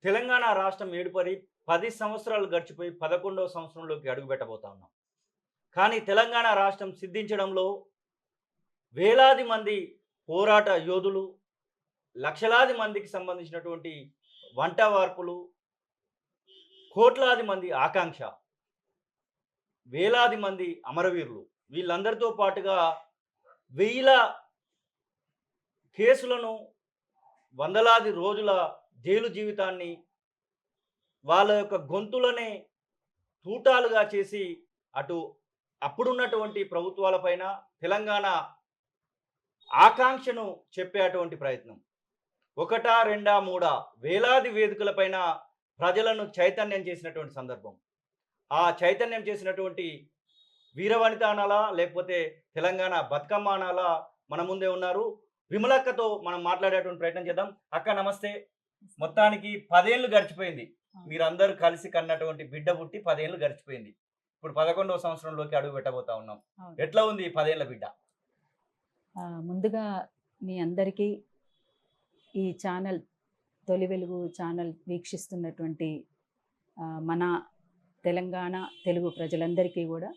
తెలంగాణ రాష్ట్రం ఏర్పడి 10 సంవత్సరాలు గడిచిపోయి 11వ సంవత్సరంలోకి అడుగుపెట్టబోతా ఉన్నాం. కానీ తెలంగాణ రాష్ట్రం సిద్ధించడంలో వేలాది మంది పోరాట యోధులు, లక్షలాది మందికి సంబంధించినటువంటి వంట వార్పులు, కోట్లాది మంది ఆకాంక్ష, వేలాది మంది అమరవీరులు వీళ్ళందరితో పాటుగా వేల కేసులను, వందలాది రోజుల జైలు జీవితాన్ని వాళ్ళ యొక్క గొంతులనే తూటాలుగా చేసి అటు అప్పుడున్నటువంటి ప్రభుత్వాలపైన తెలంగాణ ఆకాంక్షను చెప్పేటువంటి ప్రయత్నం. ఒకటా, రెండా, మూడా వేలాది వేదికలపైన ప్రజలను చైతన్యం చేసినటువంటి సందర్భం. ఆ చైతన్యం చేసినటువంటి వీరవనిత అనాలా, లేకపోతే తెలంగాణ బతుకమ్మ అనాలా, మన ముందే ఉన్నారు. విమలక్కతో మనం మాట్లాడేటువంటి ప్రయత్నం చేద్దాం. అక్క నమస్తే. మొత్తానికి 10 ఏళ్ళు గడిచిపోయింది. మీరందరూ కలిసి కన్నటువంటి బిడ్డ పుట్టి 10 ఏళ్ళు గడిచిపోయింది. ఇప్పుడు 11వ సంవత్సరంలోకి అడుగు పెట్టబోతా ఉన్నాం. ఎట్లా ఉంది ఈ 10 ఏళ్ల బిడ్డ? ముందుగా మీ అందరికీ ఈ ఛానల్ తొలి వెలుగు ఛానల్ వీక్షిస్తున్నటువంటి మన తెలంగాణ తెలుగు ప్రజలందరికీ కూడా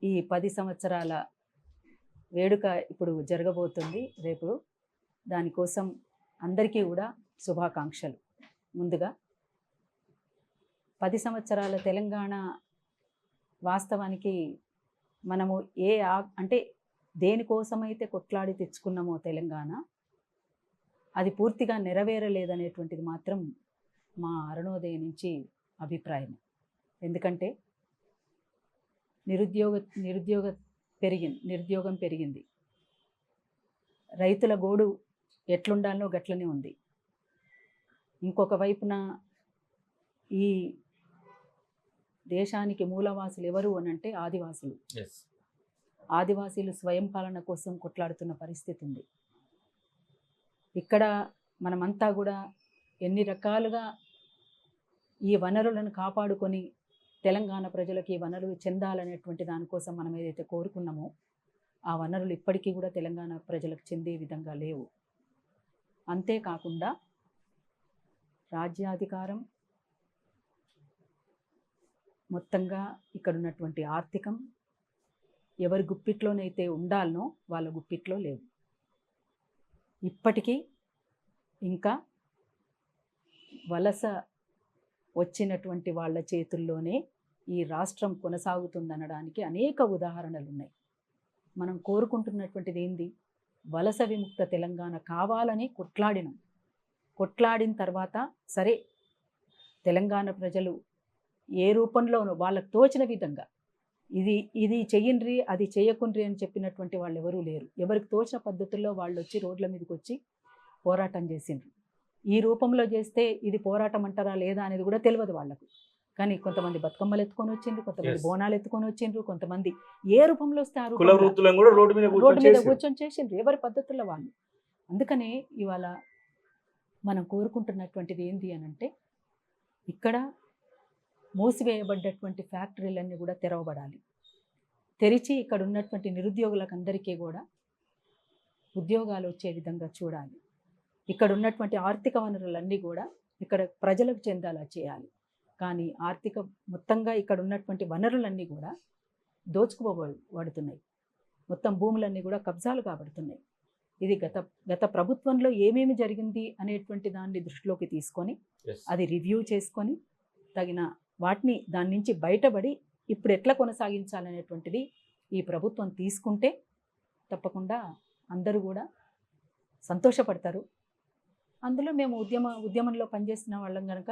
ఈ 10 సంవత్సరాల వేడుక ఇప్పుడు జరగబోతుంది రేపు. దానికోసం అందరికీ కూడా శుభాకాంక్షలు. ముందుగా 10 సంవత్సరాల తెలంగాణ వాస్తవానికి మనము అంటే దేనికోసమైతే కొట్లాడి తెచ్చుకున్నామో తెలంగాణ, అది పూర్తిగా నెరవేరలేదనేటువంటిది మాత్రం మా అరుణోదయం నుంచి అభిప్రాయం. ఎందుకంటే నిరుద్యోగం పెరిగింది. రైతుల గోడు ఎట్లుండాలో గట్లనే ఉంది. ఇంకొక వైపున ఈ దేశానికి మూలవాసులు ఎవరు అనంటే ఆదివాసులు. ఆదివాసీలు స్వయం పాలన కోసం కొట్లాడుతున్న పరిస్థితి ఉంది. ఇక్కడ మనమంతా కూడా ఎన్ని రకాలుగా ఈ వనరులను కాపాడుకొని తెలంగాణ ప్రజలకు ఈ వనరులు చెందాలనేటువంటి దానికోసం మనం ఏదైతే కోరుకున్నామో ఆ వనరులు ఇప్పటికీ కూడా తెలంగాణ ప్రజలకు చెందే విధంగా లేవు. అంతేకాకుండా రాజ్యాధికారం, మొత్తంగా ఇక్కడ ఉన్నటువంటి ఆర్థికం ఎవరి గుప్పిట్లోనైతే ఉండాలనో వాళ్ళ గుప్పిట్లో లేవు. ఇప్పటికీ ఇంకా వలస వచ్చినటువంటి వాళ్ళ చేతుల్లోనే ఈ రాష్ట్రం కొనసాగుతుందనడానికి అనేక ఉదాహరణలు ఉన్నాయి. మనం కోరుకుంటున్నటువంటిది ఏంది? వలస విముక్త తెలంగాణ కావాలని కొట్లాడిన తర్వాత సరే తెలంగాణ ప్రజలు ఏ రూపంలోనూ వాళ్ళకు తోచిన విధంగా ఇది చెయ్యండ్రి, అది చేయకుండ్రి అని చెప్పినటువంటి వాళ్ళు ఎవరూ లేరు. ఎవరికి తోచిన పద్ధతుల్లో వాళ్ళు వచ్చి రోడ్ల మీదకి వచ్చి పోరాటం చేసిండ్రు. ఈ రూపంలో చేస్తే ఇది పోరాటం అంటారా లేదా అనేది కూడా తెలియదు వాళ్ళకు. కానీ కొంతమంది బతుకమ్మలు ఎత్తుకొని వచ్చిండ్రు, కొంతమంది బోనాలు ఎత్తుకొని వచ్చిండ్రు, కొంతమంది ఏ రూపంలో వస్తే ఆ రూపంలో రోడ్డు మీద కూర్చొని చేసిండ్రు, ఎవరి పద్ధతుల్లో వాళ్ళు. అందుకనే ఇవాళ మనం కోరుకుంటున్నటువంటిది ఏంటి అనంటే ఇక్కడ మూసివేయబడ్డటువంటి ఫ్యాక్టరీలన్నీ కూడా తెరవబడాలి. తెరిచి ఇక్కడ ఉన్నటువంటి నిరుద్యోగులకు అందరికీ కూడా ఉద్యోగాలు వచ్చే విధంగా చూడాలి. ఇక్కడ ఉన్నటువంటి ఆర్థిక వనరులన్నీ కూడా ఇక్కడ ప్రజలకు చెందాలా చేయాలి. కానీ మొత్తంగా ఇక్కడ ఉన్నటువంటి వనరులన్నీ కూడా దోచుకోబడుతున్నాయి. మొత్తం భూములన్నీ కూడా కబ్జాలు కాబడుతున్నాయి. ఇది గత ప్రభుత్వంలో ఏమేమి జరిగింది అనేటువంటి దాన్ని దృష్టిలోకి తీసుకొని అది రివ్యూ చేసుకొని తగిన దాని నుంచి బయటపడి ఇప్పుడు ఎట్లా కొనసాగించాలనేటువంటిది ఈ ప్రభుత్వం తీసుకుంటే తప్పకుండా అందరూ కూడా సంతోషపడతారు. అందులో మేము ఉద్యమంలో పనిచేస్తున్న వాళ్ళం కనుక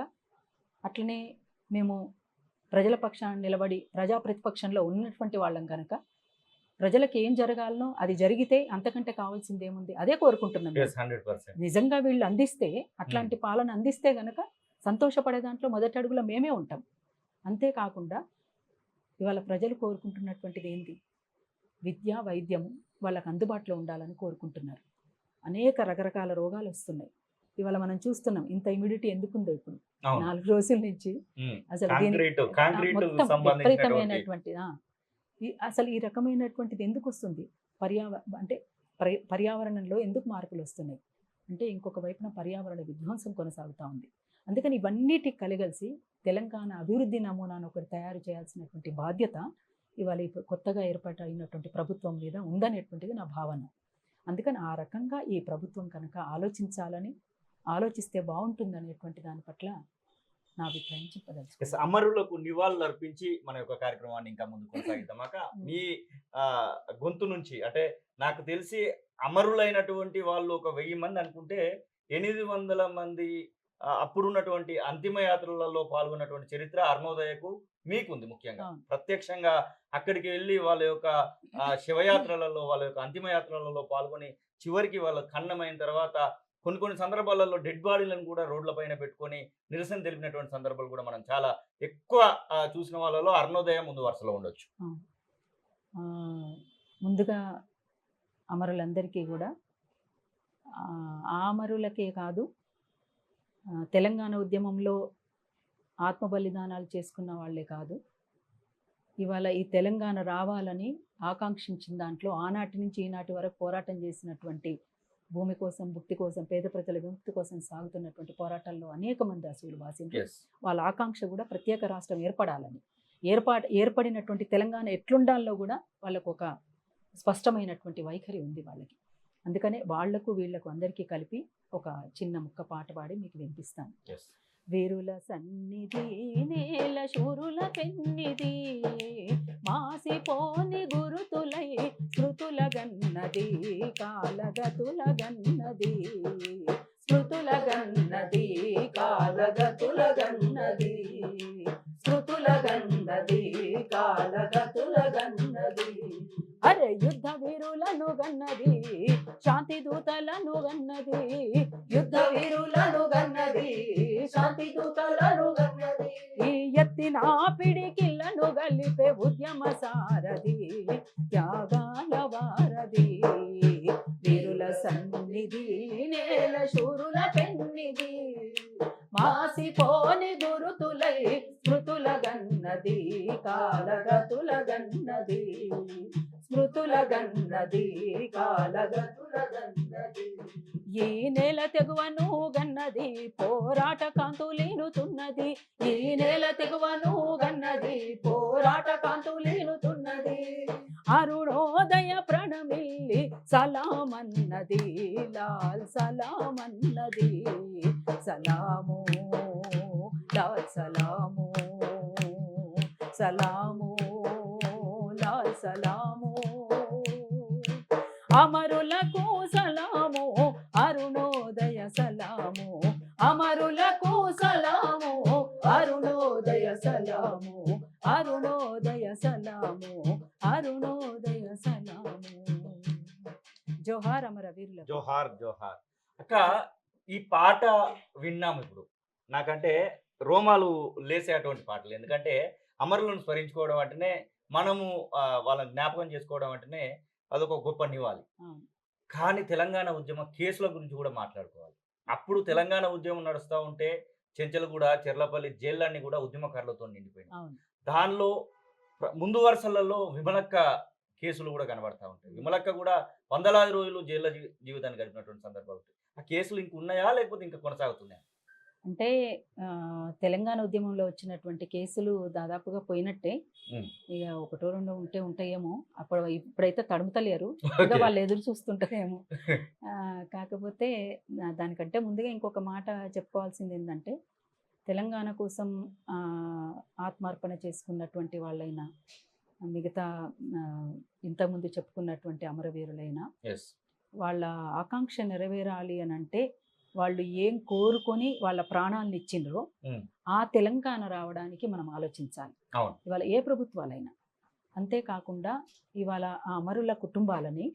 అట్లనే మేము ప్రజల పక్షాన నిలబడి ప్రజా ప్రతిపక్షంలో ఉన్నటువంటి వాళ్ళం కనుక ప్రజలకు ఏం జరగాలనో అది జరిగితే అంతకంటే కావాల్సింది ఏముంది, అదే కోరుకుంటున్నాం. నిజంగా వీళ్ళు అందిస్తే, అట్లాంటి పాలన అందిస్తే గనక సంతోషపడే దాంట్లో మొదటి అడుగులో మేమే ఉంటాం. అంతేకాకుండా ఇవాళ ప్రజలు కోరుకుంటున్నటువంటిది ఏంటి? విద్య, వైద్యము వాళ్ళకు అందుబాటులో ఉండాలని కోరుకుంటున్నారు. అనేక రకరకాల రోగాలు వస్తున్నాయి. ఇవాళ మనం చూస్తున్నాం ఇంత ఇమ్యూడిటీ ఎందుకుందో ఇప్పుడు 4 రోజుల నుంచి అసలు మొత్తం విపరీతమైనటువంటి అసలు ఈ రకమైనటువంటిది ఎందుకు వస్తుంది? పర్యావరణంలో ఎందుకు మార్పులు వస్తున్నాయి? అంటే ఇంకొక వైపున పర్యావరణ విధ్వంసం కొనసాగుతూ ఉంది. అందుకని ఇవన్నిటికి కలిగలిసి తెలంగాణ అభివృద్ధి నమూనాను ఒకటి తయారు చేయాల్సినటువంటి బాధ్యత ఇవాళ కొత్తగా ఏర్పాటైనటువంటి ప్రభుత్వం మీద ఉందనేటువంటిది నా భావన. అందుకని ఆ రకంగా ఈ ప్రభుత్వం కనుక ఆలోచిస్తే బాగుంటుందనేటువంటి దాని పట్ల నా అభిప్రాయం చెప్పదలుచుకున్నాను. అమరులకు నివాళులు అర్పించి మన యొక్క కార్యక్రమాన్ని ఇంకా ముందు కొనసాగిద్దామాక మీ గొంతు నుంచి అంటే నాకు తెలిసి అమరులైనటువంటి వాళ్ళు ఒక 1000 మంది అనుకుంటే 800 మంది అప్పుడున్నటువంటి అంతిమ యాత్రలలో పాల్గొన్నటువంటి చరిత్ర అరుణోదయకు మీకుంది. ముఖ్యంగా ప్రత్యక్షంగా అక్కడికి వెళ్ళి వాళ్ళ యొక్క శివయాత్రలలో వాళ్ళ యొక్క అంతిమ యాత్రలలో పాల్గొని చివరికి వాళ్ళ ఖండమైన తర్వాత కొన్ని సందర్భాలలో డెడ్ బాడీలను కూడా రోడ్ల పైన పెట్టుకొని నిరసన తెలిపినటువంటి సందర్భాలు కూడా మనం చాలా ఎక్కువ చూసిన వాళ్ళలో అరుణోదయం ముందు వరుసలో ఉండొచ్చు. ముందుగా అమరులందరికీ కూడా ఆ అమరులకే కాదు, తెలంగాణ ఉద్యమంలో ఆత్మ బలిదానాలు చేసుకున్న వాళ్ళే కాదు, ఇవాళ ఈ తెలంగాణ రావాలని ఆకాంక్షించిన దాంట్లో ఆనాటి నుంచి ఈనాటి వరకు పోరాటం చేసినటువంటి భూమి కోసం, భుక్తి కోసం, పేద ప్రజల విముక్తి కోసం సాగుతున్నటువంటి పోరాటాల్లో అనేక మంది అసలు వాసించారు. వాళ్ళ ఆకాంక్ష కూడా ప్రత్యేక రాష్ట్రం ఏర్పడాలని, ఏర్పడినటువంటి తెలంగాణ ఎట్లుండాలో కూడా వాళ్ళకు ఒక స్పష్టమైనటువంటి వైఖరి ఉంది వాళ్ళకి. అందుకనే వాళ్లకు వీళ్లకు అందరికీ కలిపి ఒక చిన్న ముక్క పాట పాడి మీకు వినిపిస్తాను. వీరుల సన్నిధి నేల శూరుల పెన్నిది, మాసిపోని గురుతులై స్మృతుల గన్నది, కాలగతుల గన్నది, స్మృతుల గన్నది, కాలగతుల గన్నది, స్మృతుల గన్నది, కాలగతుల గన్నది. అరే యుద్ధ వీరులను గన్నది, శాంతి దూతలను గన్నది, యుద్ధ వీరులను గన్నది, శాంతి దూతలను గన్నది, ఈ ఎత్తిన పిడికిళ్లను గలిపే ఉద్యమ సారథి, త్యాగాల వారధి. వీరుల సన్నిధి నేల శూరుల పెన్నిది, మాసిపోని గురుతులై స్మృతుల గన్నది, కాలగతుల గన్నది, స్మృతుల గన్నది, కాలగతుల గన్నది. ఈ నేల తెగువను గన్నది, పోరాట కాంతులీనుతున్నది, ఈ నేల తెగువను గన్నది, పోరాట కాంతులీనుతున్నది. అరుణోదయ ప్రణమిల్లి సలామన్నది, లాల్ సలామన్నది, సలాము లాల్ సలాము, సలాము లాల్ సలాము. అమరులకు సలాము, అరుణోదయ సలాము, అమరులకు సలాము, అరుణోదయ సలాము, అరుణోదయ సలాము, అరుణోదయ సలాము. జోహార్ అమరవీరుల. జోహార్ జోహార్. అక్క ఈ పాట విన్నాము ఇప్పుడు, నాకంటే రోమాలు లేసేటువంటి పాటలు. ఎందుకంటే అమరులను స్మరించుకోవడం అంటేనే, మనము వాళ్ళని జ్ఞాపకం చేసుకోవడం అంటేనే అదొక గొప్ప నివాళి. కానీ తెలంగాణ ఉద్యమ కేసుల గురించి కూడా మాట్లాడుకోవాలి. అప్పుడు తెలంగాణ ఉద్యమం నడుస్తూ ఉంటే చెంచలగూడ, చెర్లపల్లి జైళ్ళన్నీ కూడా ఉద్యమకారులతో నిండిపోయినాయి. దానిలో ముందు వరుసలలో విమలక్క కేసులు కూడా కనబడతా ఉంటాయి. విమలక్క కూడా వందలాది రోజులు జైల్లో జీవితాన్ని గడిపినటువంటి సందర్భాలు. ఆ కేసులు ఇంక ఉన్నాయా లేకపోతే ఇంకా కొనసాగుతున్నాయా? అంటే తెలంగాణ ఉద్యమంలో వచ్చినటువంటి కేసులు దాదాపుగా పోయినట్టే. ఇక ఒకటో రెండో ఉంటాయేమో. ఇప్పుడైతే తడుముతలేరు, ఇంకా వాళ్ళు ఎదురు చూస్తుంటారేమో. కాకపోతే దానికంటే ముందుగా ఇంకొక మాట చెప్పుకోవాల్సింది ఏంటంటే, తెలంగాణ కోసం ఆత్మార్పణ చేసుకున్నటువంటి వాళ్ళైనా, మిగతా ఇంతకుముందు చెప్పుకున్నటువంటి అమరవీరులైనా, వాళ్ళ ఆకాంక్ష నెరవేరాలి అని అంటే వాళ్ళు ఏం కోరుకొని వాళ్ళ ప్రాణాలను ఇచ్చిండ్రో ఆ తెలంగాణ రావడానికి మనం ఆలోచించాలి. ఇవాళ ఏ ప్రభుత్వాలైనా అంతేకాకుండా ఇవాళ ఆ అమరుల కుటుంబాలని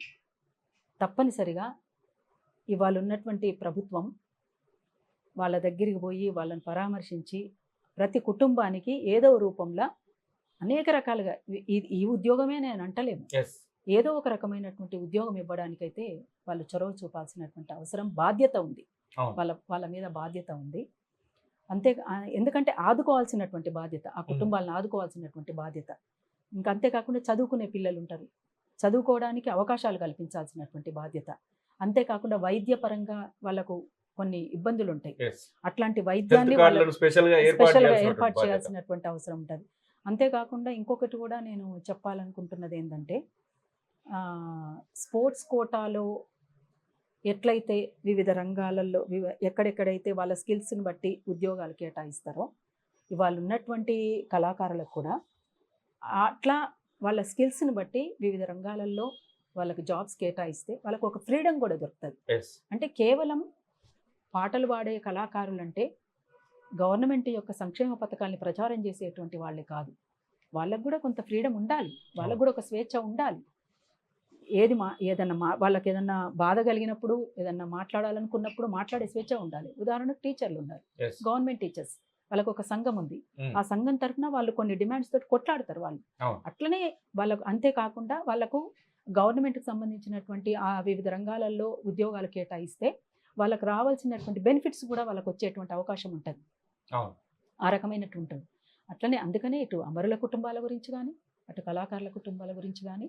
తప్పనిసరిగా ఇవాళ ఉన్నటువంటి ప్రభుత్వం వాళ్ళ దగ్గరికి పోయి వాళ్ళని పరామర్శించి ప్రతి కుటుంబానికి ఏదో రూపంలో అనేక రకాలుగా ఈ ఉద్యోగమే నేను అంటలేము, ఏదో ఒక రకమైనటువంటి ఉద్యోగం ఇవ్వడానికైతే వాళ్ళు చొరవ చూపాల్సినటువంటి అవసరం, బాధ్యత ఉంది. వాళ్ళ మీద బాధ్యత ఉంది. ఎందుకంటే ఆదుకోవాల్సినటువంటి బాధ్యత, ఆ కుటుంబాలను ఆదుకోవాల్సినటువంటి బాధ్యత. ఇంకా అంతేకాకుండా చదువుకునే పిల్లలు ఉంటారు, చదువుకోవడానికి అవకాశాలు కల్పించాల్సినటువంటి బాధ్యత. అంతేకాకుండా వైద్యపరంగా వాళ్ళకు కొన్ని ఇబ్బందులు ఉంటాయి. Yes. అట్లాంటి హెల్త్ వైద్యాన్ని కార్డులను స్పెషల్ గా ఏర్పాటు స్పెషల్గా చేయాల్సినటువంటి ఏర్పాటు బాధ్యత. చేయాల్సినటువంటి అవసరం ఉంటుంది. అంతేకాకుండా ఇంకొకటి కూడా నేను చెప్పాలనుకుంటున్నది ఏంటంటే, స్పోర్ట్స్ కోటాలో ఎట్లయితే వివిధ రంగాలలో ఎక్కడెక్కడైతే వాళ్ళ స్కిల్స్ని బట్టి ఉద్యోగాలు కేటాయిస్తారో, ఇవాళ ఉన్నటువంటి కళాకారులకు కూడా అట్లా వాళ్ళ స్కిల్స్ని బట్టి వివిధ రంగాలలో వాళ్ళకి జాబ్స్ కేటాయిస్తే వాళ్ళకు ఒక ఫ్రీడమ్ కూడా దొరుకుతుంది. Yes. అంటే కేవలం పాటలు పాడే కళాకారులు అంటే గవర్నమెంట్ యొక్క సంక్షేమ పథకాల్ని ప్రచారం చేసేటువంటి వాళ్ళే కాదు. వాళ్ళకు కూడా కొంత ఫ్రీడమ్ ఉండాలి, వాళ్ళకు కూడా ఒక స్వేచ్ఛ ఉండాలి. ఏదన్నా వాళ్ళకి ఏదన్నా బాధ కలిగినప్పుడు, ఏదన్నా మాట్లాడాలనుకున్నప్పుడు మాట్లాడే స్వేచ్ఛ ఉండాలి. ఉదాహరణకు టీచర్లు ఉన్నారు, Yes. గవర్నమెంట్ టీచర్స్, వాళ్ళకు ఒక సంఘం ఉంది. ఆ సంఘం తరఫున వాళ్ళు కొన్ని డిమాండ్స్ తోటి కొట్లాడతారు వాళ్ళు. అవును. అట్లనే వాళ్ళకు అంతేకాకుండా వాళ్ళకు గవర్నమెంట్కి సంబంధించినటువంటి ఆ వివిధ రంగాలలో ఉద్యోగాలు కేటాయిస్తే వాళ్ళకు రావాల్సినటువంటి బెనిఫిట్స్ కూడా వాళ్ళకు వచ్చేటువంటి అవకాశం ఉంటుంది. అవును. ఆ రకమైనట్టు ఉంటుంది. అట్లనే అందుకనే ఇటు అమరుల కుటుంబాల గురించి కానీ, అటు కళాకారుల కుటుంబాల గురించి కానీ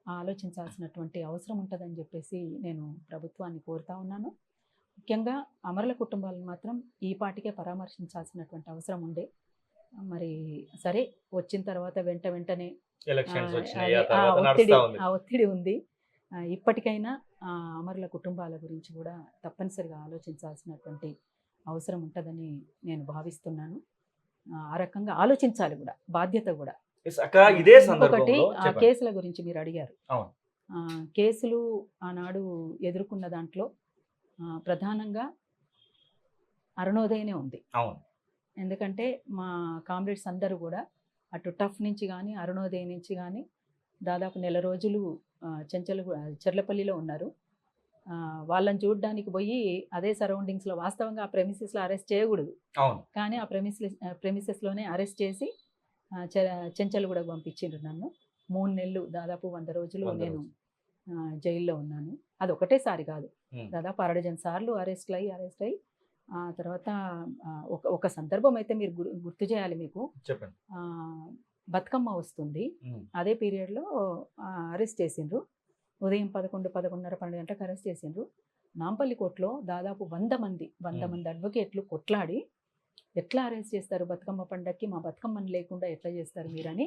ఆలోచించాల్సినటువంటి అవసరం ఉంటుందని చెప్పేసి నేను ప్రభుత్వాన్ని కోరుతా ఉన్నాను. ముఖ్యంగా అమరుల కుటుంబాలను మాత్రం ఈ పాటికే పరామర్శించాల్సినటువంటి అవసరం ఉండే. మరి సరే, వచ్చిన తర్వాత వెంటనే ఎలక్షన్స్ ఆ, వచ్చినాయి, ఆ అది- ఆ తర్వాత ఒత్తిడి నడుస్తా ఉంది. ఆ ఒత్తిడి ఉంది. ఇప్పటికైనా అమరుల కుటుంబాల గురించి కూడా తప్పనిసరిగా ఆలోచించాల్సినటువంటి అవసరం ఉంటుందని నేను భావిస్తున్నాను. ఆ రకంగా ఆలోచించాలి కూడా, బాధ్యత కూడా. Yes, అక్క, ఇదే ఇంకొకటి, సందర్భంలో ఆ చెప్పండి. కేసుల గురించి మీరు అడిగారు. అవును. కేసులు ఆనాడు ఎదుర్కొన్న దాంట్లో ప్రధానంగా అరుణోదయనే ఉంది. అవును. ఎందుకంటే మా కామ్రేడ్స్ అందరూ కూడా అటు టఫ్ నుంచి కానీ, అరుణోదయ నుంచి కానీ దాదాపు నెల రోజులు చెర్లపల్లిలో ఉన్నారు. వాళ్ళని చూడడానికి పోయి అదే సరౌండింగ్స్లో, వాస్తవంగా ఆ ప్రెమిసెస్లో అరెస్ట్ చేయకూడదు, అవును. కానీ ఆ ప్రెమిసెస్లోనే అరెస్ట్ చేసి చెంచల్గూడకు పంపించిండ్రు నన్ను. 3 నెలలు, దాదాపు 100 రోజులు 100 నేను జైల్లో ఉన్నాను. అది ఒకటేసారి కాదు, Hmm. దాదాపు 6 సార్లు అరెస్ట్ అయ్యి ఆ తర్వాత ఒక సందర్భం అయితే మీరు గుర్తు చేయాలి మీకు. చెప్పండి. బతుకమ్మ వస్తుంది, అదే పీరియడ్లో అరెస్ట్ చేసిండ్రు. ఉదయం 11, 11:30, 12 గంటలకు అరెస్ట్ చేసిండ్రు. నాంపల్లి కోర్టులో దాదాపు 100 మంది అడ్వకేట్లు కొట్లాడి, ఎట్లా అరెస్ట్ చేస్తారు బతుకమ్మ పండగకి, మా బతుకమ్మని లేకుండా ఎట్లా చేస్తారు మీరని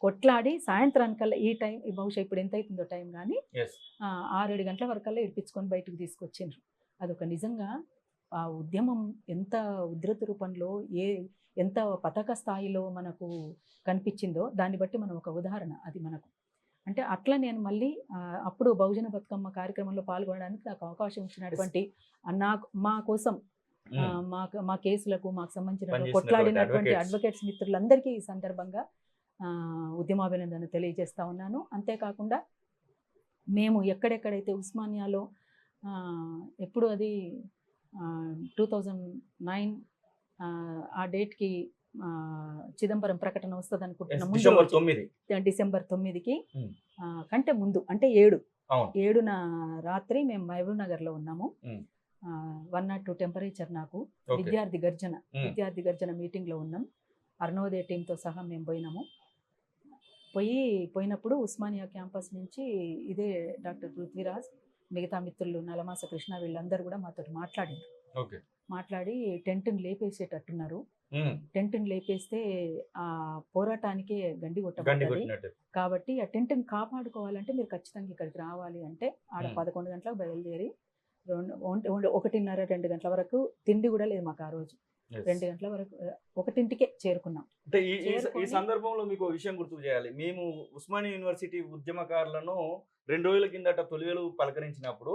కొట్లాడి, సాయంత్రానికల్లా ఈ టైం, బహుశా ఇప్పుడు ఎంత అవుతుందో టైం కానీ, 6-7 గంటల వరకల్లా ఇడిపించుకొని బయటకు తీసుకొచ్చిండ్రు. అదొక నిజంగా ఆ ఉద్యమం ఎంత ఉధృత రూపంలో, ఎంత పతాక స్థాయిలో మనకు కనిపించిందో దాన్ని బట్టి మనం ఒక ఉదాహరణ అది మనకు. అంటే అట్లా నేను మళ్ళీ అప్పుడు బహుజన బతుకమ్మ కార్యక్రమంలో పాల్గొనడానికి నాకు అవకాశం ఇచ్చినటువంటి మా కోసం మా కేసులకు మాకు సంబంధించిన కొట్లాడినటువంటి అడ్వకేట్స్ మిత్రులందరికీ ఈ సందర్భంగా ఉద్యమాభినందన తెలియజేస్తా ఉన్నాను. అంతేకాకుండా మేము ఎక్కడెక్కడైతే ఉస్మానియాలో ఎప్పుడు అది 2009 ఆ డేట్కి చిదంబరం ప్రకటన వస్తుంది అనుకుంటున్నా, డిసెంబర్ 9కి కంటే ముందు, అంటే 7న రాత్రి మేము మహబూబ్ నగర్లో ఉన్నాము. 102 టెంపరేచర్ నాకు. విద్యార్థి గర్జన మీటింగ్లో ఉన్నాం. అరుణోదయ టీంతో సహా మేము పోయినప్పుడు ఉస్మానియా క్యాంపస్ నుంచి ఇదే డాక్టర్ పృథ్వీరాజ్, మిగతా మిత్రులు నలమాస కృష్ణ, వీళ్ళందరూ కూడా మాతో మాట్లాడి టెంట్ని లేపేసేటట్టున్నారు. టెంట్ని లేపేస్తే ఆ పోరాటానికే గండి కొట్టబడ్డది. కాబట్టి ఆ టెంట్ని కాపాడుకోవాలంటే మీరు ఖచ్చితంగా ఇక్కడికి రావాలి అంటే ఆడ 11 గంటలకు బయలుదేరి 1:30, 2 గంటల వరకు తిండి కూడా లేదు మాకు ఆ రోజు. 2 గంటల వరకు 1ంటికే చేరుకున్నాం. అంటే ఈ సందర్భంలో మీకు విషయం గుర్తు చేయాలి. మేము ఉస్మానియా యూనివర్సిటీ ఉద్యమకారులను 2 రోజుల కిందట తొలివేలు పలకరించినప్పుడు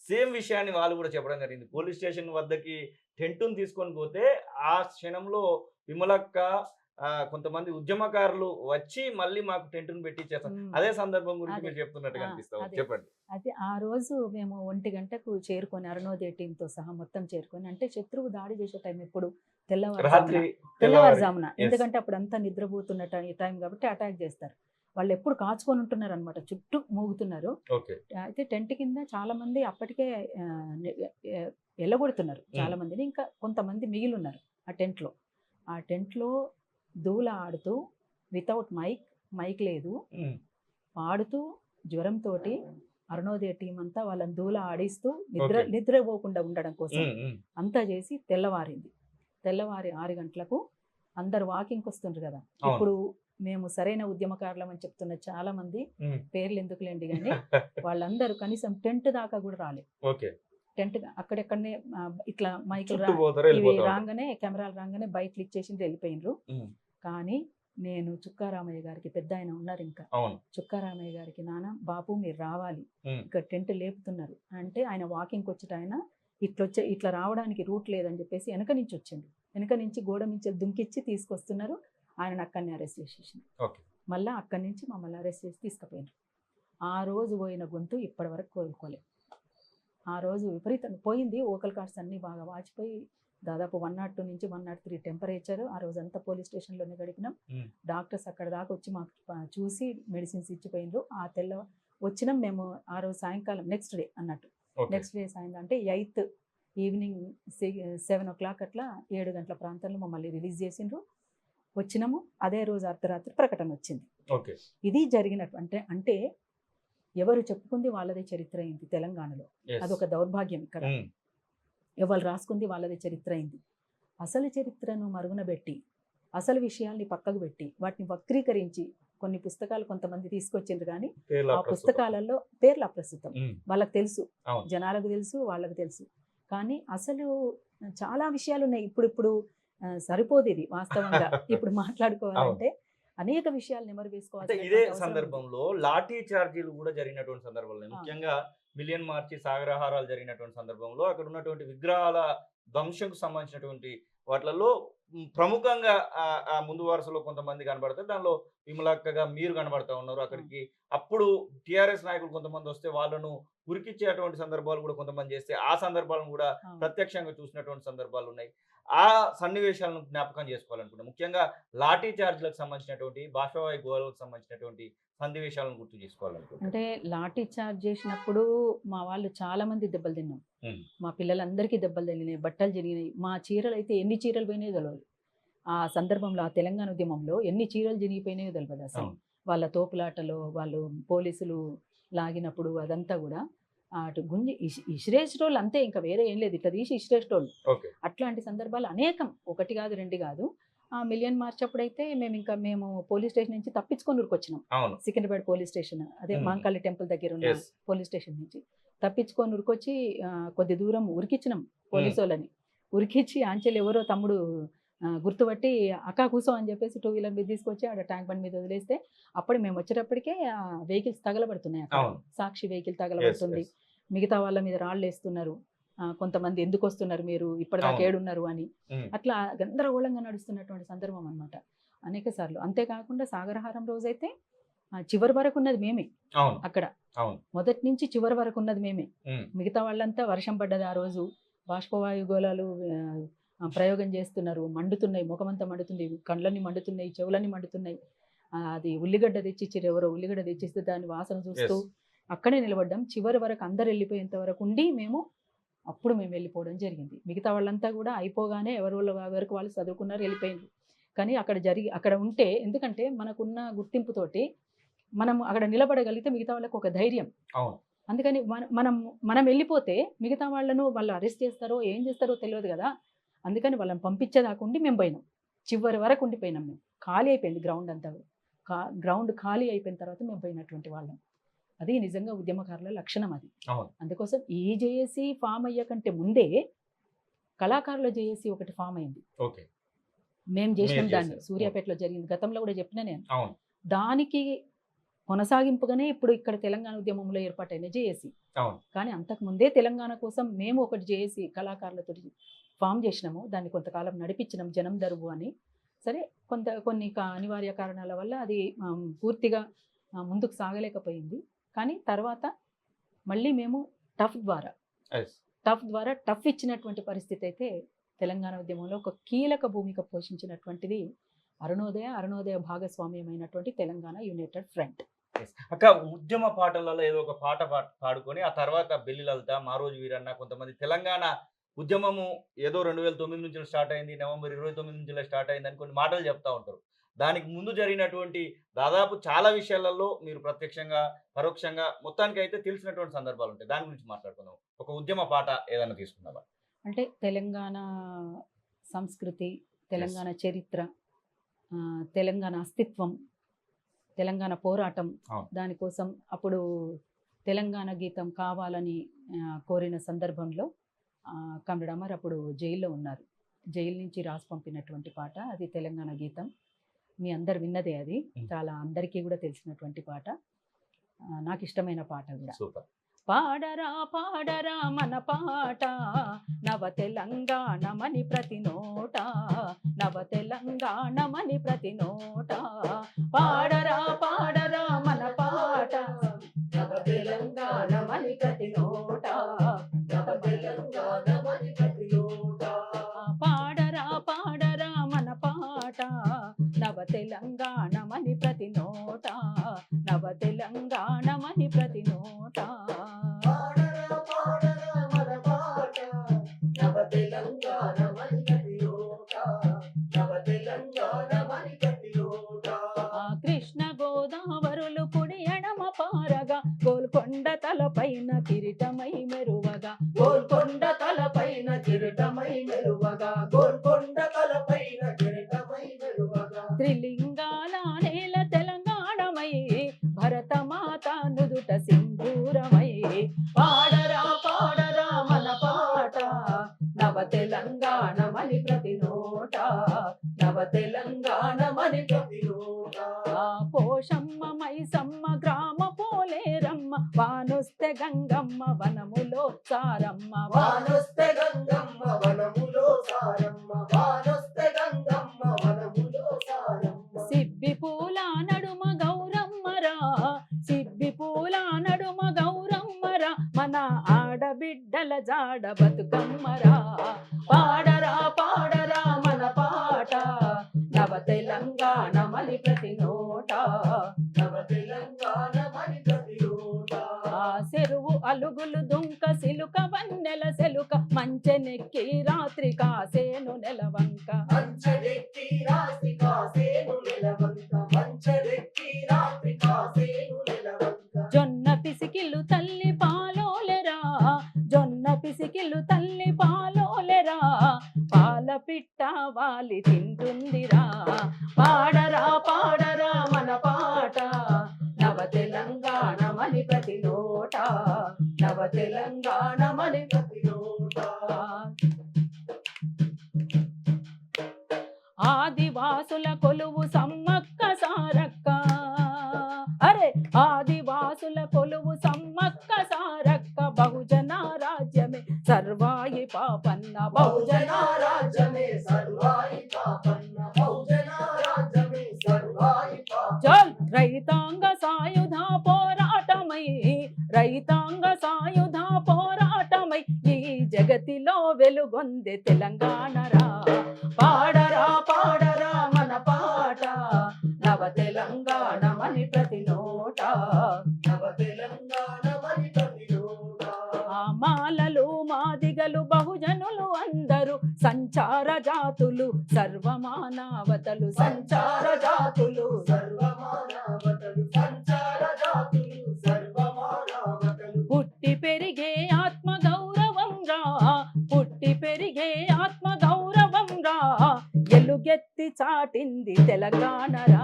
సేమ్ విషయాన్ని వాళ్ళు కూడా చెప్పడం జరిగింది. పోలీస్ స్టేషన్ వద్దకి టెంటును తీసుకొని పోతే ఆ క్షణంలో విమలక్క, కొంతమంది ఉద్యమకారులు వచ్చి మళ్ళీ మాకు టెంటును పెట్టించేస్తారు. అదే సందర్భం గురించి మీరు చెప్తున్నట్టుగా అనిపిస్తుంది. చెప్పండి. అయితే ఆ రోజు మేము 1 గంటకు చేరుకొని, అరుణోదయ టీంతో సహా మొత్తం చేరుకొని, అంటే శత్రువు దాడి చేసే టైం ఎప్పుడు తెల్లవారుజామున, ఎందుకంటే అప్పుడు అంతా నిద్రపోతున్న టైం కాబట్టి అటాక్ చేస్తారు. వాళ్ళు ఎప్పుడు కాచుకొని ఉంటున్నారు అనమాట, చుట్టూ మూగుతున్నారు. అయితే టెంట్ కింద చాలా మంది అప్పటికే ఎల్లగొడుతున్నారు చాలా మందిని, ఇంకా కొంతమంది మిగిలి ఉన్నారు ఆ టెంట్లో దూల ఆడుతూ, వితౌట్ మైక్ లేదు, పాడుతూ, జ్వరంతో అరుణోదయ టీం అంతా వాళ్ళని దూల ఆడిస్తూ Okay. నిద్రపోకుండా ఉండడం కోసం అంతా చేసి తెల్లవారింది. తెల్లవారి 6 గంటలకు అందరు వాకింగ్కి వస్తుండ్రు కదా. అవును. ఇప్పుడు మేము సరైన ఉద్యమకారులం అని చెప్తున్న చాలా మంది పేర్లు ఎందుకులేండి కానీ వాళ్ళందరూ కనీసం టెంట్ దాకా కూడా రాలేదు. ఓకే. టెంట్ అక్కడెక్కడనే ఇట్లా మైకులు చుట్టూ పోతారు, ఇవి వెళ్ళిపోతారు. రాగానే కెమెరాలు రాగానే బయటలు ఇచ్చేసి వెళ్ళిపోయినరు. ఉమ్. కానీ నేను చుక్కారామయ్య గారికి పెద్ద ఆయన ఉన్నారు ఇంకా, అవును. చుక్కారామయ్య గారికి నాన్న బాపు మీరు రావాలి, ఉమ్. ఇక్కడ టెంట్ లేపుతున్నారు అంటే ఆయన వాకింగ్కి వచ్చేట ఆయన ఇట్లా రావడానికి రూట్ లేదని చెప్పేసి వెనక నుంచి వచ్చిండు. వెనక నుంచి గోడ నుంచి దుంకిచ్చి తీసుకొస్తున్నారు. ఆయన అక్కడిని అరెస్ట్ చేసేసింది. ఓకే. మళ్ళీ అక్కడి నుంచి మమ్మల్ని అరెస్ట్ చేసి తీసుకుపోయినారు. ఆ రోజు పోయిన గొంతు ఇప్పటి వరకు కోలుకోలేదు. ఆ రోజు విపరీతంగా పోయింది. ఓకల్ కార్డ్స్ అన్నీ బాగా వాచిపోయి దాదాపు 102 నుంచి 103 టెంపరేచర్. ఆ రోజు అంతా పోలీస్ స్టేషన్లోనే గడిపినాం. డాక్టర్స్ అక్కడ దాకా వచ్చి మాకు చూసి మెడిసిన్స్ ఇచ్చిపోయినారు. ఆ వచ్చినాం మేము ఆ రోజు సాయంకాలం నెక్స్ట్ డే అన్నట్టు. నెక్స్ట్ డే సాయంత్రం అంటే 8th ఈవినింగ్ 7 o'clock అట్లా 7 గంటల ప్రాంతంలో మమ్మల్ని రిలీజ్ చేసిండ్రు. వచ్చినాము. అదే రోజు అర్ధరాత్రి ప్రకటన వచ్చింది. ఓకే. ఇది జరిగినట్టు అంటే ఎవరు చెప్పుకుంది వాళ్ళదే చరిత్ర అయింది తెలంగాణలో. అదొక దౌర్భాగ్యం. ఇక్కడ ఎవరు రాసుకుంది వాళ్ళదే చరిత్ర అయింది. అసలు చరిత్రను మరుగున పెట్టి అసలు విషయాల్ని పక్కకు పెట్టి వాటిని వక్రీకరించి కొన్ని పుస్తకాలు కొంతమంది తీసుకొచ్చిండ్రు. కానీ ఆ పుస్తకాలలో పేర్ల అప్రస్తుతం. వాళ్ళకి తెలుసు, జనాలకు తెలుసు, వాళ్ళకు తెలుసు. కానీ అసలు చాలా విషయాలు ఉన్నాయి. ఇప్పుడు సరిపోదు ఇది వాస్తవంగా. ఇప్పుడు మాట్లాడుకోవాలంటే అనేక విషయాలు నెమరు వేసుకోవాలి. ఇదే సందర్భంలో లాఠీ చార్జీలు కూడా జరిగినటువంటి సందర్భంలో, ముఖ్యంగా మిలియన్ మార్చి సాగరహారాలు జరిగినటువంటి సందర్భంలో అక్కడ ఉన్నటువంటి విగ్రహాల ధ్వంసంకు సంబంధించినటువంటి వాటిలలో ప్రముఖంగా ఆ ముందు వరుసలో కొంతమంది కనబడతారు. దానిలో విమలాక్కగా మీరు కనబడతా ఉన్నారు. అక్కడికి అప్పుడు టిఆర్ఎస్ నాయకులు కొంతమంది వస్తే వాళ్ళను ఉరికిచ్చేటువంటి సందర్భాలు కూడా కొంతమంది చేస్తే ఆ సందర్భాలను కూడా ప్రత్యక్షంగా చూసినటువంటి సందర్భాలు ఉన్నాయి. ఆ సన్నివేశాలను జ్ఞాపకం చేసుకోవాలనుకుంటున్నాం. ముఖ్యంగా లాఠీ చార్జ్లకు సంబంధించినటువంటి బాష్పవాయు గోళాలకు సంబంధించినటువంటి సన్నివేశాలను గుర్తు చేసుకోవాలనుకుంటున్నాం. అంటే లాఠీ చార్జ్ చేసినప్పుడు మా వాళ్ళు చాలా మంది దెబ్బలు తిన్నాం. మా పిల్లలందరికీ దెబ్బలు తగిలినాయి, బట్టలు జరిగినాయి. మా చీరలు అయితే ఎన్ని చీరలు పోయినాయో తెలియదు. ఆ సందర్భంలో ఆ తెలంగాణ ఉద్యమంలో ఎన్ని చీరలు జరిగిపోయినాయో తెలియదు అసలు. వాళ్ళ తోపులాటలో వాళ్ళు పోలీసులు లాగినప్పుడు అదంతా కూడా అటు గుంజి ఇసిరేసేటోళ్ళు అంతే, ఇంకా వేరే ఏం లేదు. ఇట్లా తీసి ఇసిరేసేటోళ్ళు. అట్లాంటి సందర్భాలు అనేకం, 1 కాదు 2 కాదు. ఆ మిలియన్ మార్చ్ అప్పుడైతే మేము పోలీస్ స్టేషన్ నుంచి తప్పించుకొని ఉరికొచ్చినాం. సికింద్రాబాద్ పోలీస్ స్టేషన్, అదే మాంకాళి టెంపుల్ దగ్గర ఉన్న పోలీస్ స్టేషన్ నుంచి తప్పించుకొని ఉరికొచ్చి కొద్ది దూరం ఉరికిచ్చినాం పోలీసు వాళ్ళని. ఉరికిచ్చి ఆంచెలు ఎవరో తమ్ముడు గుర్తుపట్టి అక్కా కూసో అని చెప్పేసి 2 వీలర్ మీద తీసుకొచ్చి ఆడ ట్యాంక్ బండ్ మీద వదిలేస్తే అప్పుడు మేము వచ్చేటప్పటికే వెహికల్స్ తగలబడుతున్నాయి. అక్కడ సాక్షి వెహికల్ తగలబడుతుంది. మిగతా వాళ్ళ మీద రాళ్ళు వేస్తున్నారు. కొంతమంది ఎందుకు వస్తున్నారు మీరు, ఇప్పటిదాకా ఏడున్నారు అని. అట్లా గందరగోళంగా నడుస్తున్నటువంటి సందర్భం అనమాట అనేక సార్లు. అంతేకాకుండా సాగరహారం రోజైతే చివరి వరకు ఉన్నది మేమే. అక్కడ మొదటి నుంచి చివరి వరకు ఉన్నది మేమే. మిగతా వాళ్ళంతా వర్షం పడ్డది ఆ రోజు, బాష్పవాయు గోళాలు ప్రయోగం చేస్తున్నారు, మండుతున్నాయి, ముఖమంతా మండుతుంది, కళ్ళన్నీ మండుతున్నాయి, చెవులన్నీ మండుతున్నాయి. అది ఉల్లిగడ్డ తెచ్చిచ్చారు, ఎవరో ఉల్లిగడ్డ తెచ్చిస్తే దాన్ని వాసన చూస్తూ అక్కడే నిలబడ్డాం. చివరి వరకు అందరు వెళ్ళిపోయేంత వరకు ఉండి అప్పుడు మేము వెళ్ళిపోవడం జరిగింది. మిగతా వాళ్ళంతా కూడా అయిపోగానే ఎవరికి వాళ్ళు చదువుకున్నారు, వెళ్ళిపోయింది. కానీ అక్కడ ఉంటే, ఎందుకంటే మనకున్న గుర్తింపుతోటి మనం అక్కడ నిలబడగలిగితే మిగతా వాళ్ళకు ఒక ధైర్యం. అందుకని మనం వెళ్ళిపోతే మిగతా వాళ్ళు అరెస్ట్ చేస్తారో ఏం చేస్తారో తెలియదు కదా. అందుకని వాళ్ళని పంపించేదాకుండి మేము పోయినాం. చివరి వరకు ఉండిపోయినాం. మేము ఖాళీ అయిపోయింది గ్రౌండ్ అంతా. గ్రౌండ్ ఖాళీ అయిపోయిన తర్వాత మేము పోయినటువంటి వాళ్ళం. అది నిజంగా ఉద్యమకారుల లక్షణం అది. అందుకోసం ఈ జేఏసీ ఫామ్ అయ్యకంటే ముందే కళాకారుల జేఏసీ ఒకటి ఫామ్ అయింది. మేము చేసినాం దాన్ని. సూర్యాపేటలో జరిగింది. గతంలో కూడా చెప్పిన నేను. దానికి కొనసాగింపుగానే ఇప్పుడు ఇక్కడ తెలంగాణ ఉద్యమంలో ఏర్పాటైన జేఏసీ. కానీ అంతకు ముందే తెలంగాణ కోసం మేము ఒకటి జేఏసీ కళాకారులతో ఫామ్ చేసినాము. దాన్ని కొంతకాలం నడిపించినాం, జనం దరువు అని. సరే, కొన్ని అనివార్య కారణాల వల్ల అది పూర్తిగా ముందుకు సాగలేకపోయింది. కానీ తర్వాత మళ్ళీ మేము టఫ్ ద్వారా టఫ్ ఇచ్చినటువంటి పరిస్థితి అయితే తెలంగాణ ఉద్యమంలో ఒక కీలక భూమిక పోషించినటువంటిది అరుణోదయ భాగస్వామ్యమైనటువంటి తెలంగాణ యునైటెడ్ ఫ్రంట్. అక్క, ఉద్యమ పాటలలో ఏదో ఒక పాట పాడుకొని ఆ తర్వాత బెల్లి లలిత, మారోజు వీరన్న, కొంతమంది తెలంగాణ ఉద్యమము ఏదో 2009 నుంచి స్టార్ట్ అయింది, నవంబర్ 29 నుంచి స్టార్ట్ అయింది అని కొన్ని మాటలు చెప్తా ఉంటారు. దానికి ముందు జరిగినటువంటి దాదాపు చాలా విషయాలలో మీరు ప్రత్యక్షంగా పరోక్షంగా మొత్తానికి అయితే తెలిసినటువంటి సందర్భాలు ఉంటాయి. దాని గురించి మాట్లాడుకుందాం. ఒక ఉద్యమ పాట ఏదైనా తీసుకుందామా? అంటే తెలంగాణ సంస్కృతి, తెలంగాణ చరిత్ర, తెలంగాణ అస్తిత్వం, తెలంగాణ పోరాటం, అవును. దానికోసం అప్పుడు తెలంగాణ గీతం కావాలని కోరిన సందర్భంలో కమ్రేడ్ అమర్ అప్పుడు జైల్లో ఉన్నారు. జైలు నుంచి రాసి పంపినటువంటి పాట అది తెలంగాణ గీతం. మీ అందరు విన్నదే అది. చాలా అందరికీ కూడా తెలిసినటువంటి పాట. నాకు ఇష్టమైన పాట కూడా. సూపర్. పాడరా పాడరా మన పాట నవ తెలంగాణమని ప్రతి నోట, నవ తెలంగాణమని ప్రతి నోట, పాడరా పాడరా మన పాట నవ తెలంగాణమని ప్రతి నోట, నవ తెలంగాణమని ప్రతి నోట, పాడరా పాడరా మన పాట నవ తెలంగాణమని ప్రతి నోట, నవ తెలంగాణమని ప్రతి నోట, పాడరా పాడరా మన పాట నవ తెలంగాణమని ప్రతి నోట, నవ తెలంగాణమని ప్రతి నోట, కృష్ణ గోదావరులు కుడి ఎడమ పారగా గోల్కొండ తలపైన కిరీటమై మెరువగా, గోల్కొండ తలపైన కిరీటమై మెరువగా, గోల్కొండ తలపైన కిరీటమై మెరువగా, త్రిలింగాల నేల తెలంగాణమై భరతమాత నుదుట సింధూరమై, పాడరా పాడరా మన పాట నవ తెలంగాణమని ప్రతి నోట, నవ తెలంగాణమని ప్రతి నోట, పోషమ్మ మైసమ్మ గ్రామ పోలేరమ్మ వానొస్తే గంగమ్మ వనములో సారమ్మ, వానొస్తే గంగమ్మ వనములో సారమ్మ, వానొస్తే గంగమ్మ వనములో సారమ్మ, సిబ్బి పూల నడుమ గౌరమ్మరా, సిబ్బి పూల నడుమ గౌరమ్మరా, మన ఆడబిడ్డల జాడ బతుకమ్మరా, పాడరా పాడరా మన పాట నవ తెలంగాణమని ప్రతి నోట, నవ తెలంగాణమని ప్రతి నోట, చెరువు అలుగులు దుంక సిలుక వన్నెల సెలుక మంచెనెక్కి రాత్రి కాసేను నెలవంక, మంచెనెక్కి రాత్రి కాసేను నెలవంక, మంచెనెక్కి రాత్రి కాసేను నెలవంక, జొన్న పిసికిలు తల్లి పాలోలెరా, జొన్న పిసికిలు తల్లి పాలోలెరా, పాల పిట్ట వాలి తింటుందిరా, పాడరా పాడరా మన పాట నవ తెలంగాణమని ప్రతి నోట, నవ తెలంగాణమని ప్రతి నోట, ఆదివాసుల కొలువు సమ్మక్క సారక్క, అరే ఆదివాసుల కొలువు సమ్మక్క సారక్క, బహుజన రాజ్యమే సర్వాయి పాపన్న, బహుజన రాజ్యమే సర్వాయి పాపన్న, బహుజన రాజ్యమే సర్వాయి పాపన్న, చల్ రైతాంగ సాయుధ పోరాటమై, రైతాంగ సాయుధ పోరాటమై ఈ జగతిలో వెలుగొందే తెలంగాణరా, పాడరా పాడరా మన పాట నవ తెలంగాణమని ప్రతి నోట, నవ తెలంగాణమని ప్రతి నోట, మాలలు మాదిగలు బహుజనులు అందరూ సంచార జాతులు సర్వమానవతలు, సంచార జాతులు సర్వమానవతలు, సంచార జాతులు సర్వమానవతలు, పుట్టి పెరిగే ఆత్మ గౌరవం రా, పుట్టి పెరిగే ఆత్మ గౌరవం రా, ఎలుగెత్తి చాటింది తెలంగాణరా,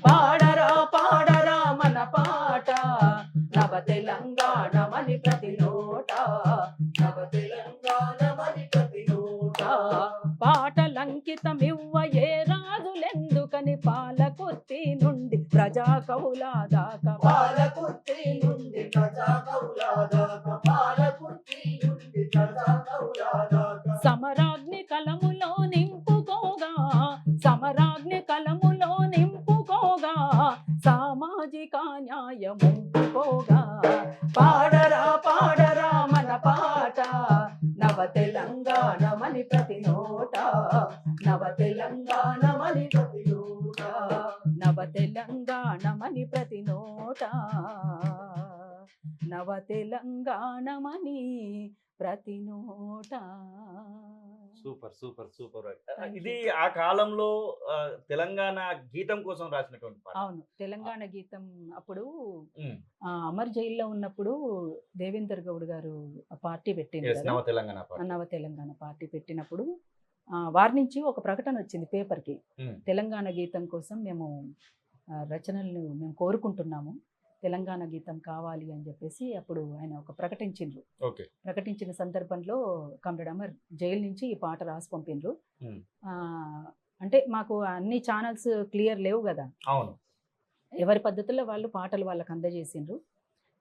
పాడరా పాడరా మన పాట నవ తెలంగాణమని ప్రతి నోట, నవ తెలంగాణమని ప్రతి నోట, పాటలంకితమివ్వ ఏ రాజులెందుకని పాలకుర్తి నుండి ప్రజా కవుల దాకా, పాలకుర్తి నుండి ప్రజా కవుల దాకా, పాలకుర్తి నుండి ప్రజా కవుల దాకా, సమరాగ్ని కలములో నింపుకోగా, సమరాగ్ని కలములో నింపుకోగా, సామాజిక న్యాయముంపుకోగా, పాడరా పాడరా మన పాట నవ తెలంగాణమని ప్రతి నోట, నవ తెలంగాణమని ప్రతి నోట, నవ తెలంగాణమని ప్రతి నోట, నవ నవ తెలంగాణమని ప్రతి నోట. Super super super. Thank ఇది you. ఆ కాలంలో తెలంగాణ గీతం కోసం రాసినటువంటి పాట. అవును, తెలంగాణ గీతం అప్పుడు ఉమ్, అమర్ జైల్లో ఉన్నప్పుడు దేవేందర్ గౌడ్ గారు ఆ పార్టీ పెట్టింది yes, కదా, నవ తెలంగాణ పాట. నవ తెలంగాణ పార్టీ పెట్టినప్పుడు వారి నుంచి ఒక ప్రకటన వచ్చింది పేపర్కి, ఉమ్, తెలంగాణ గీతం కోసం మేము రచనలను మేము కోరుకుంటున్నాము, తెలంగాణ గీతం కావాలి అని చెప్పేసి అప్పుడు ఆయన ఒక ప్రకటించిండ్రు. ఓకే. ప్రకటించిన సందర్భంలో కామ్రేడ్ అమర్ జైలు నుంచి ఈ పాట రాసి పంపిండ్రు. ఉమ్, అంటే మాకు అన్ని ఛానల్స్ క్లియర్ లేవు కదా, అవును. ఎవరి పద్ధతుల్లో వాళ్ళు పాటలు వాళ్ళకి అందజేసిండ్రు.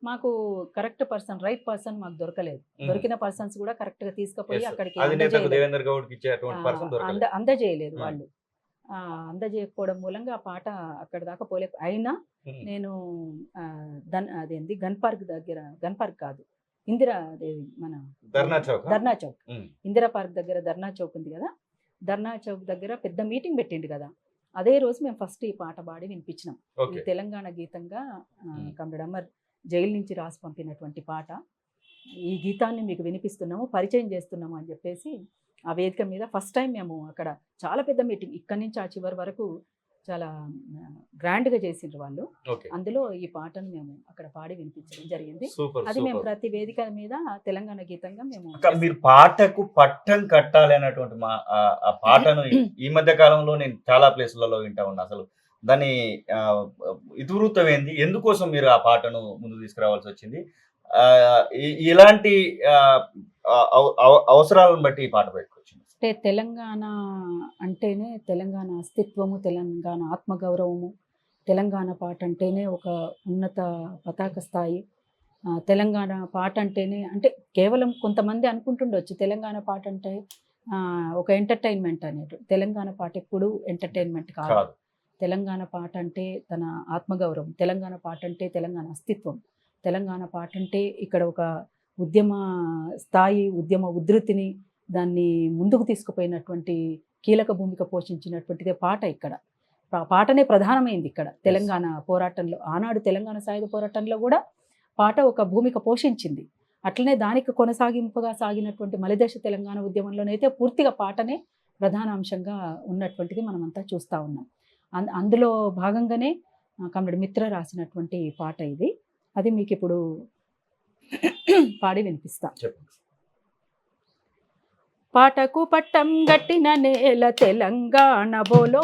మాకు కరెక్ట్ పర్సన్, రైట్ పర్సన్ మాకు దొరకలేదు. దొరికిన పర్సన్స్ కూడా కరెక్ట్ గా తీసుకుపోయి Yes, అక్కడికి అధినేతకు దేవేందర్ గౌడ్కి ఇచ్చేటువంటి పర్సన్ దొరకలేదు. అందజేయలేదు Hmm. వాళ్ళు. అందజేయకపోవడం మూలంగా ఆ పాట అక్కడ దాకా పోలేక అయినా ఉమ్, నేను అదేంది గన్ పార్క్ దగ్గర, గన్ పార్క్ కాదు, ఇందిరా, అదే మన ధర్నా చౌక్. ధర్నా చౌక్, ఉమ్, ఇందిరా పార్క్ దగ్గర ధర్నా చౌక్ ఉంది కదా, ధర్నా చౌక్ దగ్గర పెద్ద మీటింగ్ పెట్టిండు కదా, అదే రోజు మేము ఫస్ట్ ఈ పాట పాడి వినిపించినాం. ఓకే. ఇది తెలంగాణ గీతంగా కామ్రేడ్ అమర్ జైలు నుంచి రాసి పంపినటువంటి పాట. ఈ గీతాన్ని మీకు వినిపిస్తున్నాము, పరిచయం చేస్తున్నాము అని చెప్పేసి ఆ వేదిక మీద ఫస్ట్ టైం మేము అక్కడ చాలా పెద్ద మీటింగ్, ఇక్కడి నుంచి ఆ చివరి వరకు చాలా గ్రాండ్గా చేసిండ్రు వాళ్ళు. ఓకే. అందులో ఈ పాటను మేము అక్కడ పాడి వినిపించడం జరిగింది. సూపర్ అది మేము సూపర్. ప్రతి వేదిక మీద తెలంగాణ గీతంగా మేము అక్క, మీరు పాటకు పట్టం కట్టాలి అన్నటువంటి ఆ పాటను ఈ మధ్య కాలంలో నేను చాలా ప్లేసులలో వింటా ఉన్నా. అసలు దాని ఇతివృత్తం ఏంది, ఎందుకోసం మీరు ఆ పాటను ముందు తీసుకురావాల్సి వచ్చింది, ఇలాంటి అవసరాలను బట్టి ఈ పాట పెట్టుకొచ్చింది? అంటే తెలంగాణ అంటేనే తెలంగాణ అస్తిత్వము, తెలంగాణ ఆత్మగౌరవము, తెలంగాణ పాట అంటేనే ఒక ఉన్నత పతాక స్థాయి. తెలంగాణ పాట అంటేనే అంటే కేవలం కొంతమంది అనుకుంటుండొచ్చు తెలంగాణ పాట అంటే ఒక ఎంటర్టైన్మెంట్ అనేది. తెలంగాణ పాట ఎప్పుడు ఎంటర్టైన్మెంట్ కాదు. తెలంగాణ పాట అంటే తన ఆత్మగౌరవం, తెలంగాణ పాట అంటే తెలంగాణ అస్తిత్వం, తెలంగాణ పాట అంటే ఇక్కడ ఒక ఉద్యమ స్థాయి, ఉద్యమ ఉధృతిని దాన్ని ముందుకు తీసుకుపోయినటువంటి కీలక భూమిక పోషించినటువంటిదే పాట. ఇక్కడ పాటనే ప్రధానమైంది ఇక్కడ తెలంగాణ పోరాటంలో. ఆనాడు తెలంగాణ సాయుధ పోరాటంలో కూడా పాట ఒక భూమిక పోషించింది. అట్లనే దానికి కొనసాగింపుగా సాగినటువంటి మలిదశ తెలంగాణ ఉద్యమంలోనైతే పూర్తిగా పాటనే ప్రధాన అంశంగా ఉన్నటువంటిది మనమంతా చూస్తూ ఉన్నాం. అందులో భాగంగానే కామ్రేడ్ మిత్ర రాసినటువంటి పాట ఇది. అది మీకు ఇప్పుడు పాడి వినిపిస్తా. పాటకు పట్టం గట్టిన నేల తెలంగాణ బోలో,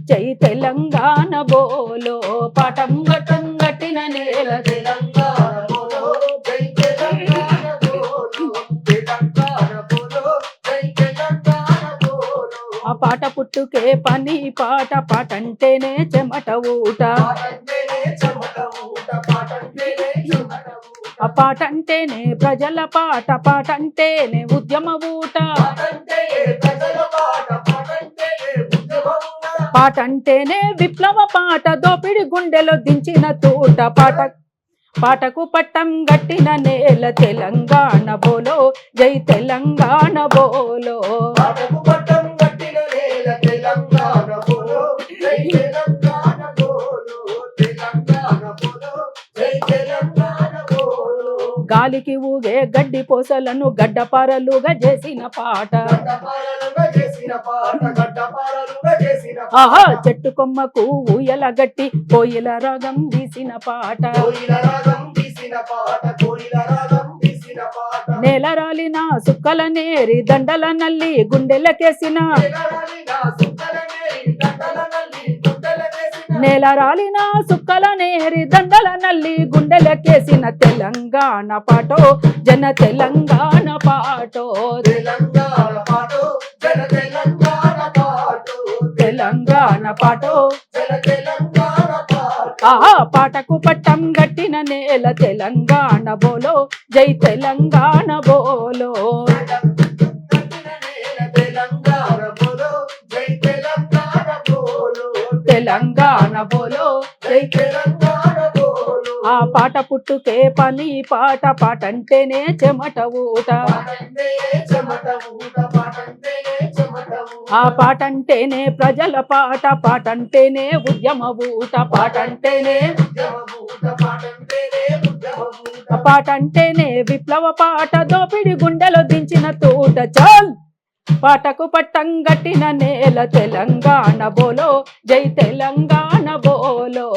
జై తెలంగాణ బోలో. పాటం పట్టం గట్టిన నేల తెలంగాణ బోలో, జై తెలంగాణ బోలో, తెలంగాణ బోలో, జై తెలంగాణ బోలో. ఆ పాట పుట్టుకే పని పాట, పాటంటేనే చెమట ఊట, ఆ పాట అంటేనే ప్రజల పాట, పాట అంటేనే ఉద్యమ ఊట, పాట అంటేనే విప్లవ పాట, దోపిడి గుండెలో దించిన తూట. పాటకు పట్టం గట్టిన నేల తెలంగాణ బోలో, జై తెలంగాణ బోలో. గాలికి ఊగే గడ్డి పోసలను గడ్డపారలుగా చేసిన పాట, ఆహా చెట్టు కొమ్మకు ఊయల గట్టి కోయిల రాగం తీసిన పాట, నేల రాలిన సుక్కల నేరి దండల నల్లి గుండెలకేసిన, నేల రాలిన సుక్కల నేరి దండల నల్లి గుండెలకేసిన తెలంగాణ పాటో, జన తెలంగాణ పాటో, తెలంగాణ పాటో, జన తెలంగాణ పాటో, తెలంగాణ పాటో, జన తెలంగాణ పాటో. ఆ పాటకు పట్టం గట్టిన నేల తెలంగాణ బోలో, జై తెలంగాణ బోలో. తెలంగాణ బోలో, జై తెలంగాణ బోలో. ఆ పాట పుట్టుకే పని పాట పాటంటేనే చెమట ఊట ఆ పాటంటేనే ప్రజల పాట పాటంటేనే ఉద్యమ ఊట పాటంటేనే పాటంటేనే విప్లవ పాట దోపిడి గుండెలో దించిన తూట చల్ పాటకు పట్టం గట్టిన నేల తెలంగాణ బోలో జై తెలంగాణ బోలో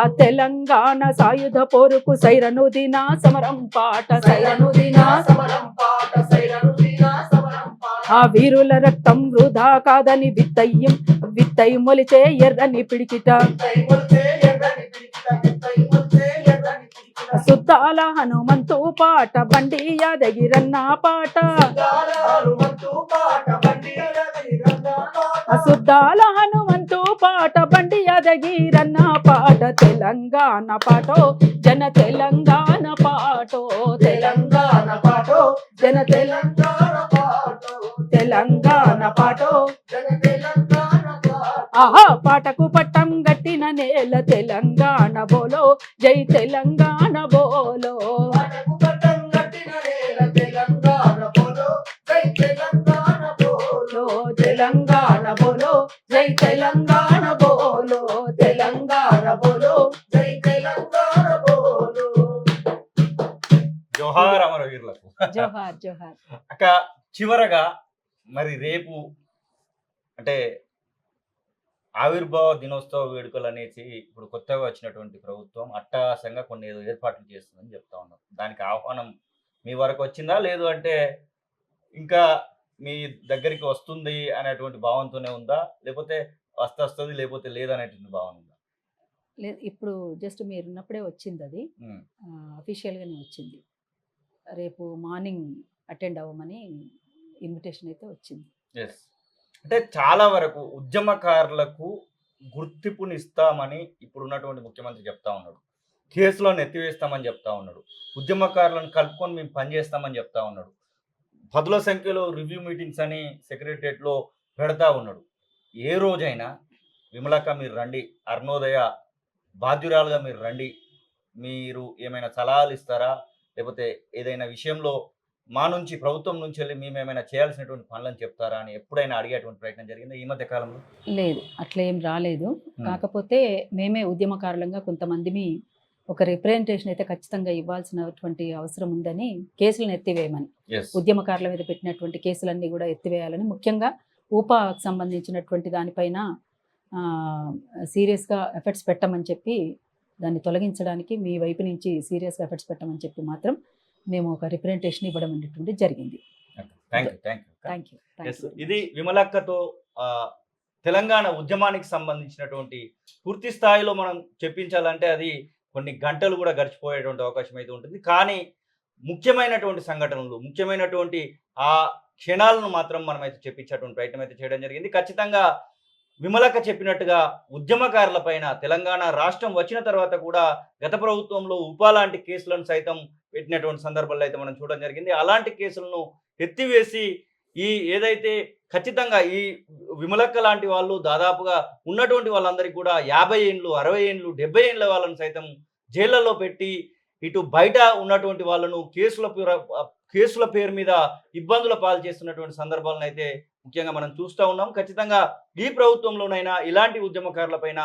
ఆ తెలంగాణ సాయుధ పోరుకు సైరను దినా సమరం పాట సైరను దినా ఆ వీరుల రక్తం వృధా కాదని విత్తై మొలిచే ఎర్రని పిడికిట సుద్దాల హనుమంతు పాట బండి యాదగిరన్న పాట సుద్దాల హనుమంతు పాట బండి యాదగిరన్న పాట తెలంగాణ పాటో జన తెలంగాణ పాటో తెలంగాణ పాటో జన తెలంగాణ పాటో ఆహా పాటకు పట్టం గట్టిన నేల తెలంగాణ బోలో జై తెలంగాణ బోలో తెలంగాణ బోలో జై తెలంగాణ బోలో తెలంగాణ బోలో జై తెలంగాణ బోలో జోహార్ అమరవీరులకు. జోహార్ జోహార్. అక్క చివరగా మరి రేపు అంటే ఆవిర్భావ దినోత్సవ వేడుకలు అనేసి ఇప్పుడు కొత్తగా వచ్చినటువంటి ప్రభుత్వం అట్టహాసంగా కొన్ని ఏదో ఏర్పాట్లు చేస్తుందని చెప్తా ఉన్నారు. దానికి ఆహ్వానం మీ వరకు వచ్చిందా, లేదు అంటే ఇంకా మీ దగ్గరికి వస్తుంది అనేటువంటి భావంతోనే ఉందా, లేకపోతే వస్తుంది లేకపోతే లేదనేటువంటి భావన ఉందా? లేదు, ఇప్పుడు జస్ట్ మీరు ఉన్నప్పుడే వచ్చింది, అది అఫీషియల్గానే వచ్చింది. రేపు మార్నింగ్ అటెండ్ అవ్వమని ఇన్విటేషన్ అయితే వచ్చింది. ఎస్, అంటే చాలా వరకు ఉద్యమకారులకు గుర్తింపునిస్తామని ఇప్పుడున్నటువంటి ముఖ్యమంత్రి చెప్తా ఉన్నాడు. కేసులను ఎత్తివేస్తామని చెప్తా ఉన్నాడు. ఉద్యమకారులను కలుపుకొని మేము పనిచేస్తామని చెప్తా ఉన్నాడు. 10ల సంఖ్యలో రివ్యూ మీటింగ్స్ అని సెక్రటరియట్లో పెడతా ఉన్నాడు. ఏ రోజైనా విమలక్క మీరు రండి, అరుణోదయ బాధ్యురాలుగా మీరు రండి, మీరు ఏమైనా సలహాలు ఇస్తారా, లేకపోతే ఏదైనా విషయంలో మా నుంచి ప్రభుత్వం నుంచి వెళ్ళి మేము ఏమైనా చేయాల్సినటువంటి పనులను చెప్తారా అని ఎప్పుడైనా అడిగేటువంటి ప్రయత్నం జరిగింది ఈ మధ్య కాలంలో? లేదు, అట్లా ఏం రాలేదు. కాకపోతే మేమే ఉద్యమకారులంగా కొంతమందిని ఒక రిప్రజెంటేషన్ అయితే ఖచ్చితంగా ఇవ్వాల్సినటువంటి అవసరం ఉందని, కేసులను ఎత్తివేయమని, ఉద్యమకారుల మీద పెట్టినటువంటి కేసులన్నీ కూడా ఎత్తివేయాలని, ముఖ్యంగా ఊపాకు సంబంధించినటువంటి దానిపైన సీరియస్గా ఎఫర్ట్స్ పెట్టమని చెప్పి, దాన్ని తొలగించడానికి మీ వైపు నుంచి సీరియస్గా ఎఫర్ట్స్ పెట్టమని చెప్పి మాత్రం మేము ఒక రిప్రజెంటేషన్ ఇవ్వడం అనేటువంటి జరిగింది. Thank you. ఇది విమలక్కతో తెలంగాణ ఉద్యమానికి సంబంధించినటువంటి పూర్తి స్థాయిలో మనం చెప్పించాలంటే అది కొన్ని గంటలు కూడా గడిచిపోయేటువంటి అవకాశం అయితే ఉంటుంది. కానీ ముఖ్యమైనటువంటి సంఘటనలు, ముఖ్యమైనటువంటి ఆ క్షణాలను మాత్రం మనం అయితే చెప్పించేటువంటి ప్రయత్నం అయితే చేయడం జరిగింది. ఖచ్చితంగా విమలక్క చెప్పినట్టుగా ఉద్యమకారుల పైన తెలంగాణ రాష్ట్రం వచ్చిన తర్వాత కూడా గత ప్రభుత్వంలో ఉపా లాంటి కేసులను సైతం పెట్టినటువంటి సందర్భాల్లో అయితే మనం చూడడం జరిగింది. అలాంటి కేసులను ఎత్తివేసి ఈ ఏదైతే ఖచ్చితంగా ఈ విమలక్క లాంటి వాళ్ళు దాదాపుగా ఉన్నటువంటి వాళ్ళందరికీ కూడా 50 ఏండ్లు, 60 ఏండ్లు, 70 ఏండ్ల వాళ్ళను సైతం జైళ్లలో పెట్టి ఇటు బయట ఉన్నటువంటి వాళ్ళను కేసుల పేరు మీద ఇబ్బందుల పాలు చేస్తున్నటువంటి సందర్భాలను అయితే ముఖ్యంగా మనం చూస్తూ ఉన్నాం. ఖచ్చితంగా ఈ ప్రభుత్వంలోనైనా ఇలాంటి ఉద్యమకారులపైన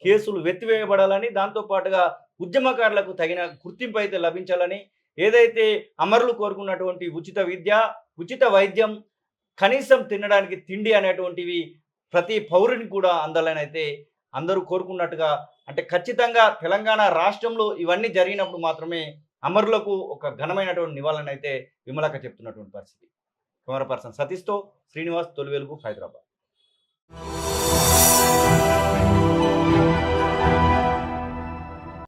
కేసులు వెత్తివేయబడాలని, దాంతోపాటుగా ఉద్యమకారులకు తగిన గుర్తింపు అయితే లభించాలని, ఏదైతే అమరులు కోరుకున్నటువంటి ఉచిత విద్య, ఉచిత వైద్యం, కనీసం తినడానికి తిండి అనేటువంటివి ప్రతి పౌరుని కూడా అందాలని అయితే అందరూ కోరుకున్నట్టుగా, అంటే ఖచ్చితంగా తెలంగాణ రాష్ట్రంలో ఇవన్నీ జరిగినప్పుడు మాత్రమే అమరులకు ఒక ఘనమైనటువంటి నివాళన అయితే విమలక్క చెప్తున్నటువంటి పరిస్థితి. కెమెరా పర్సన్ సతీష్తో శ్రీనివాస్, తొలి వెలుగు, హైదరాబాద్.